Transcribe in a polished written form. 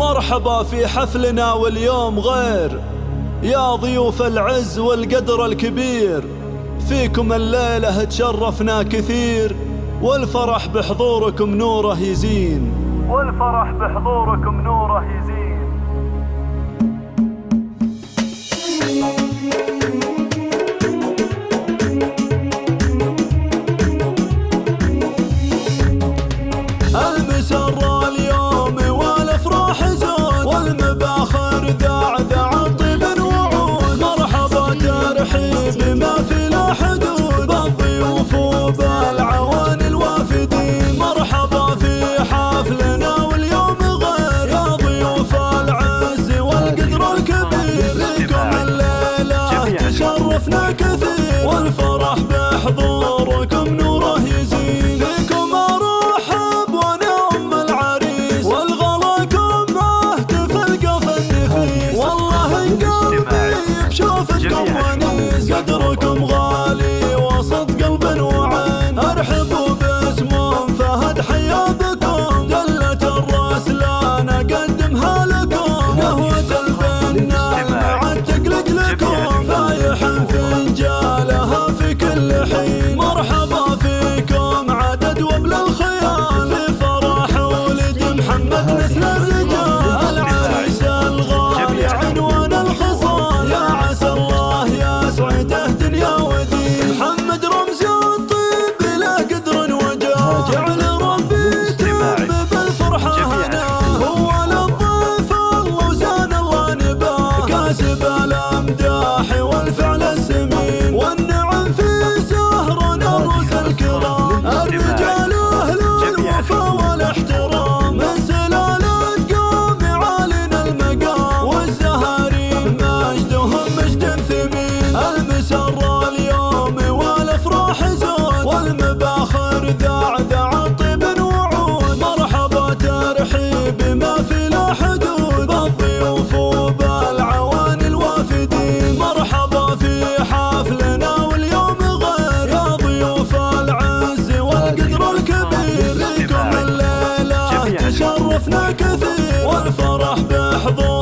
مرحبا في حفلنا واليوم غير، يا ضيوف العز والقدر الكبير، فيكم الليلة تشرفنا كثير، والفرح بحضوركم نوره يزين، والفرح بحضوركم نوره يزين. المسرة اليوم والافراح زود، والمباخر ذاع الطيب وعود، مرحبا ترحيب ما في له حدود، بالضيوف وبالعوان الوافدين، مرحبا في حفلنا واليوم غير، يا ضيوف العز والقدر الكبير، فيكم الليلة تشرفنا كثير، والفرح بحضوركم نوره يزين، فيكم ارحب وانا ام العريس، والغلاكم اهتف القف النفيس، والله قلبي بشوفتكم ونيس، قدركم غالي وسط قلب وعين، ارحبوا باسم فهد حيا بكم، دلة الرسلان اقدمها لكم، قهوة البنان مع التقلق لكم، فايح فنجالها في كل حين، مرحبا فيكم عدد وبل الخيال، في فرح ولد محمد نسل الرجال، العريس الغالي عنوان الخصال، يا عسى الله يسعده دنيا ودين، محمد رمز الطيب بلا قدر وجاه، جعل ربي يتم بالفرحة هنا، هو للضيف الله وزان الله نباه، كاسب الامداح والفعل السمين، والنعم في سهرنا الروس الكرام، الرجال اهل الوفا والاحترام، من سلالة قوم عالينا المقام، والزهارين مجدهم مجد ثمين، المسرة اليوم والافراح زود، والمباخر ذاع الطيب وعود، مرحبا ترحيب ما في له حدود، بالضيوف وبالعوان الوافدين، مرحبا في حفلنا واليوم غير، يا ضيوف العز والقدر الكبير، فيكم الليلة تشرفنا كثير، والفرح بحضور